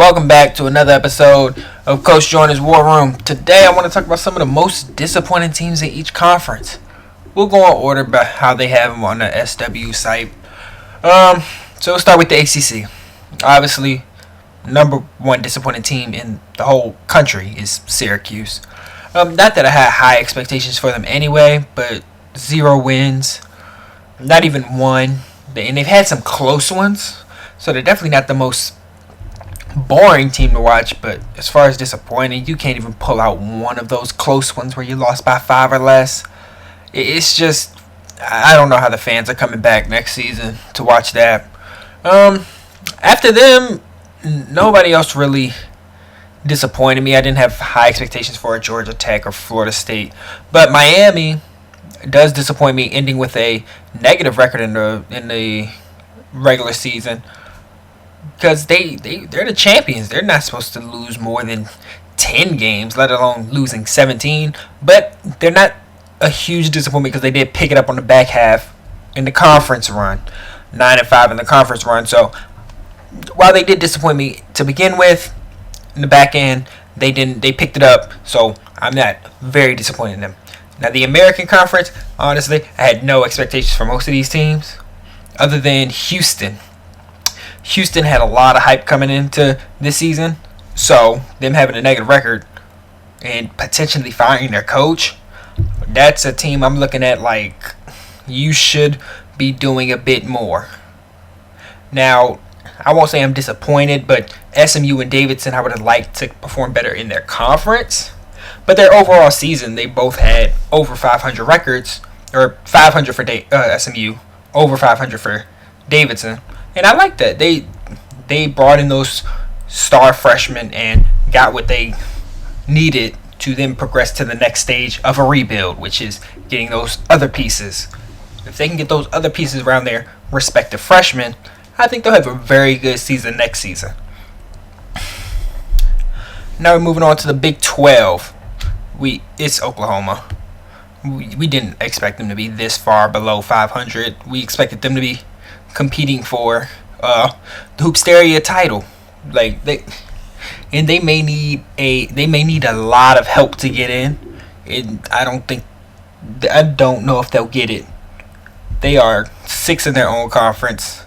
welcome back to another episode of Coach Joyner's War Room. Today I want to talk about some of the most disappointing teams in each conference. We'll go in order by how they have them on the SW site. So we'll start with the ACC. Obviously, number one disappointing team in the whole country is Syracuse. Not that I had high expectations for them anyway, but 0 wins, not even one. And they've had some close ones, so they're definitely not the most boring team to watch. But as far as disappointing, you can't even pull out one of those close ones where you lost by 5 or less. It's just, I don't know how the fans are coming back next season to watch that. After them, nobody else really disappointed me. I didn't have high expectations for Georgia Tech or Florida State, but Miami does disappoint me, ending with a negative record in the regular season, because they're the champions. They're not supposed to lose more than 10 games, let alone losing 17. But they're not a huge disappointment because they did pick it up on the back half in the conference run, 9-5 in the conference run. So while they did disappoint me to begin with, in the back end, they picked it up. So I'm not very disappointed in them. Now, the American Conference, honestly, I had no expectations for most of these teams other than Houston. Houston had a lot of hype coming into this season, so them having a negative record and potentially firing their coach, that's a team I'm looking at like you should be doing a bit more. Now, I won't say I'm disappointed, but SMU and Davidson, I would have liked to perform better in their conference. But their overall season, they both had over 500 records, or 500 for SMU, over 500 for Davidson, and I like that. They brought in those star freshmen and got what they needed to then progress to the next stage of a rebuild, which is getting those other pieces. If they can get those other pieces around their respective freshmen, I think they'll have a very good season next season. Now we're moving on to the Big 12. It's Oklahoma. We didn't expect them to be this far below 500. We expected them to be competing for the Hoopsteria title. They may need a lot of help to get in. And I don't know if they'll get it. They are 6th in their own conference,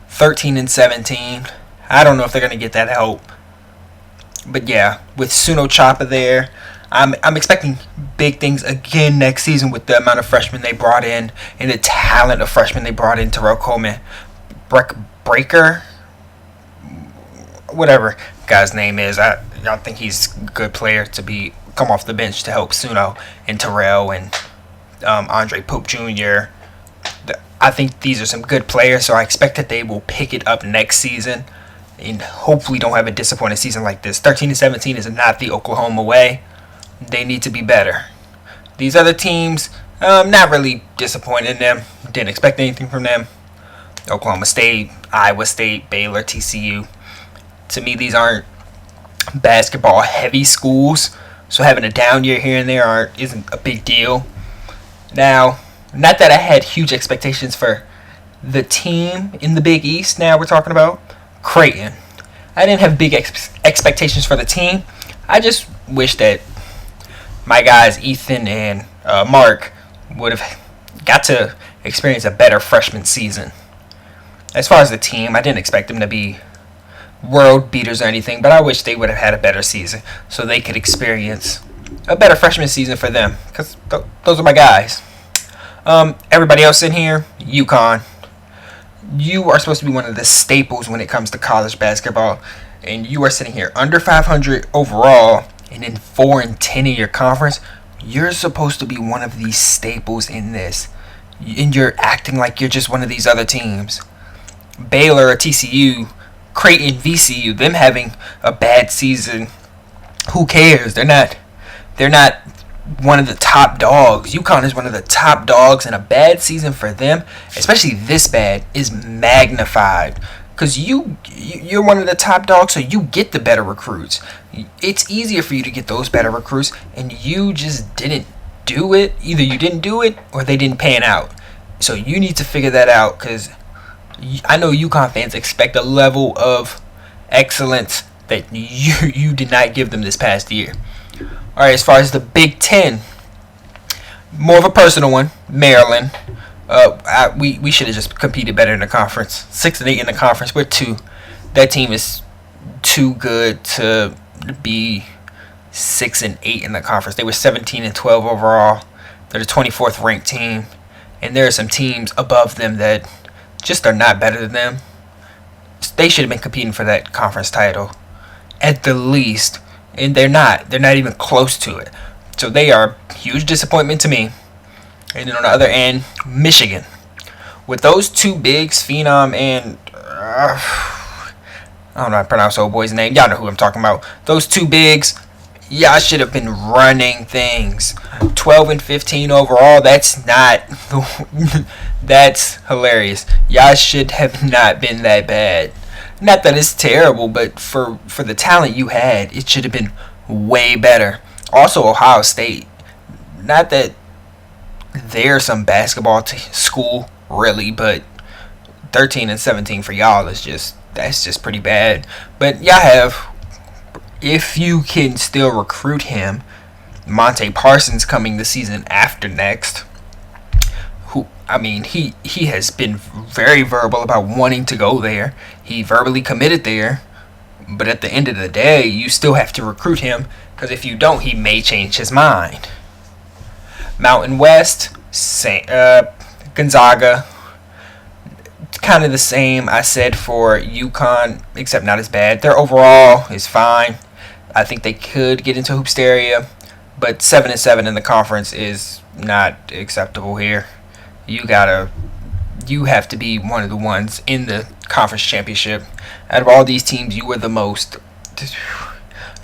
13-17. I don't know if they're gonna get that help. But yeah, with Suno Choppa there, I'm expecting big things again next season with the amount of freshmen they brought in and the talent of freshmen they brought in. Terrell Coleman, Breaker, whatever guy's name is. I think he's a good player to come off the bench to help Suno and Terrell and Andre Pope Jr. I think these are some good players, so I expect that they will pick it up next season and hopefully don't have a disappointing season like this. 13-17 is not the Oklahoma way. They need to be better. These other teams, not really disappointed in them. Didn't expect anything from them. Oklahoma State, Iowa State, Baylor, TCU. To me, these aren't basketball-heavy schools, so having a down year here and there isn't a big deal. Now, not that I had huge expectations for the team in the Big East. Now we're talking about Creighton. I didn't have big expectations for the team. I just wish that my guys Ethan and Mark would have got to experience a better freshman season. As far as the team, I didn't expect them to be world beaters or anything, but I wish they would have had a better season so they could experience a better freshman season for them, because those are my guys. Everybody else in here, UConn. You are supposed to be one of the staples when it comes to college basketball, and you are sitting here under 500 overall and in 4-10 in your conference. You're supposed to be one of these staples in this, and you're acting like you're just one of these other teams. Baylor or TCU, Creighton, VCU, them having a bad season, who cares? They're not one of the top dogs. UConn is one of the top dogs, and a bad season for them, especially this bad, is magnified. Because you're one of the top dogs, so you get the better recruits. It's easier for you to get those better recruits, and you just didn't do it. Either you didn't do it, or they didn't pan out. So you need to figure that out, because I know UConn fans expect a level of excellence that you did not give them this past year. All right, as far as the Big Ten, more of a personal one. Maryland. We should have just competed better in the conference. 6-8 in the conference. We're 2. That team is too good to be 6-8 in the conference. They were 17-12 overall. They're the 24th ranked team, and there are some teams above them that just are not better than them. They should have been competing for that conference title at the least, and they're not. They're not even close to it. So they are a huge disappointment to me. And then on the other end, Michigan. With those two bigs, Phenom and I don't know how to pronounce old boy's name. Y'all know who I'm talking about. Those two bigs, y'all should have been running things. 12-15 overall. That's not. That's hilarious. Y'all should have not been that bad. Not that it's terrible, but for the talent you had, it should have been way better. Also, Ohio State. Not that they're some basketball school, really, but 13-17 for y'all is that's just pretty bad. But y'all have, if you can still recruit him, Monte Parsons coming the season after next. He has been very verbal about wanting to go there. He verbally committed there. But at the end of the day, you still have to recruit him, because if you don't, he may change his mind. Mountain West, Gonzaga, kind of the same I said for UConn, except not as bad. Their overall is fine. I think they could get into Hoopsteria, but 7-7 in the conference is not acceptable here. You have to be one of the ones in the conference championship. Out of all these teams, you were the most.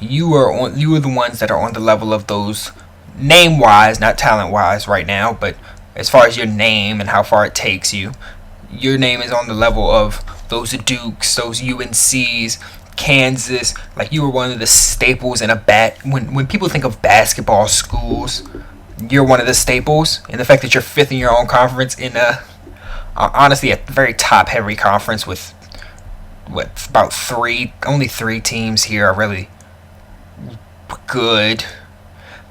You were the ones that are on the level of those, name-wise, not talent-wise right now, but as far as your name and how far it takes you, your name is on the level of those Dukes, those UNCs, Kansas. Like, you were one of the staples in when people think of basketball schools, you're one of the staples. And the fact that you're 5th in your own conference in honestly a very top-heavy conference with about only 3 teams here are really good.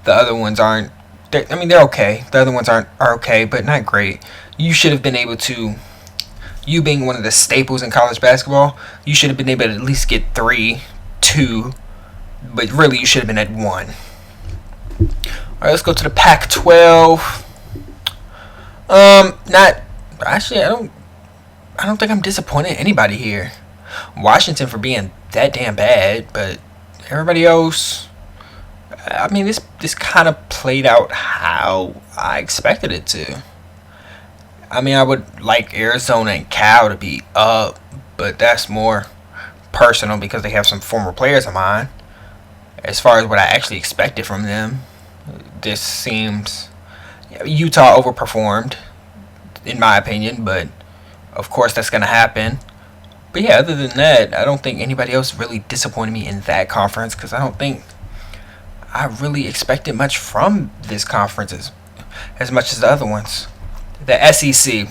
The other ones aren't. They're okay. The other ones are okay, but not great. You should have been able to. You being one of the staples in college basketball, you should have been able to at least get 3, 2, but really you should have been at 1. All right, let's go to the Pac-12. Not actually. I don't think I'm disappointed in anybody here. Washington for being that damn bad, but everybody else. This kind of played out how I expected it to. I would like Arizona and Cal to be up, but that's more personal because they have some former players of mine. As far as what I actually expected from them, this seems Utah overperformed, in my opinion, but of course that's going to happen. But yeah, other than that, I don't think anybody else really disappointed me in that conference, because I don't think I really expected much from this conference as much as the other ones. The SEC.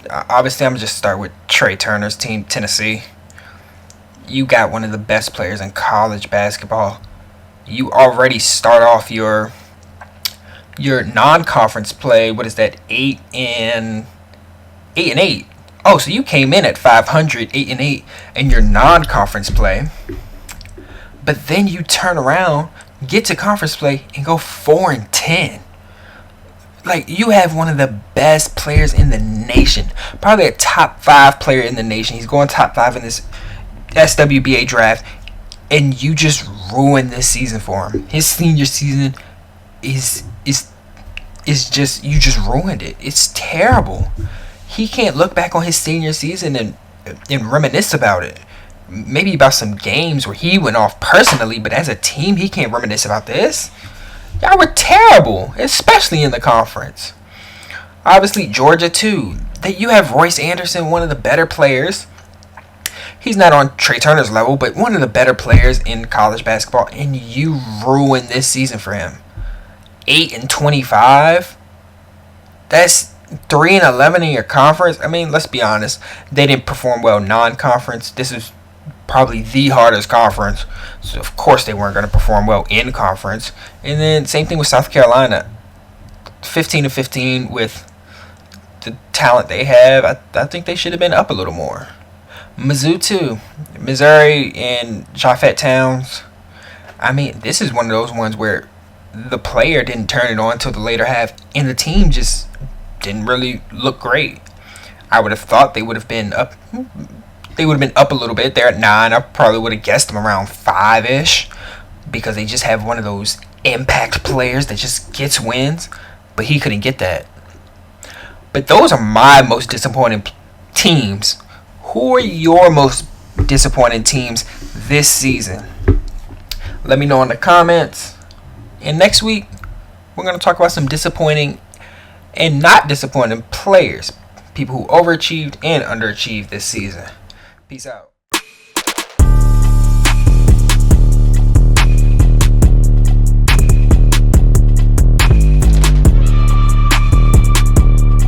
Obviously, I'm going to just start with Trey Turner's team, Tennessee. You got one of the best players in college basketball. You already start off your non-conference play. What is that? 8-8. Oh, so you came in at 500, 8-8 in your non-conference play. But then you turn around, get to conference play, and go 4-10. Like, you have one of the best players in the nation. Probably a top 5 player in the nation. He's going top 5 in this SWBA draft. And you just ruined this season for him. His senior season is just, you just ruined it. It's terrible. He can't look back on his senior season and reminisce about it. Maybe about some games where he went off personally, but as a team, he can't reminisce about this. Y'all were terrible, especially in the conference. Obviously, Georgia, too. You have Royce Anderson, one of the better players. He's not on Trey Turner's level, but one of the better players in college basketball, and you ruined this season for him. 8-25. That's 3-11 in your conference. Let's be honest. They didn't perform well non-conference. This is probably the hardest conference. So of course they weren't going to perform well in conference. And then same thing with South Carolina, 15-15 with the talent they have. I think they should have been up a little more. Mizzou too, Missouri and Japhet Towns. I mean, this is one of those ones where the player didn't turn it on until the later half, and the team just didn't really look great. I would have thought they would have been up. They would have been up a little bit. They're at 9. I probably would have guessed them around 5-ish, because they just have one of those impact players that just gets wins. But he couldn't get that. But those are my most disappointing teams. Who are your most disappointing teams this season? Let me know in the comments. And next week, we're going to talk about some disappointing and not disappointing players. People who overachieved and underachieved this season. Peace out.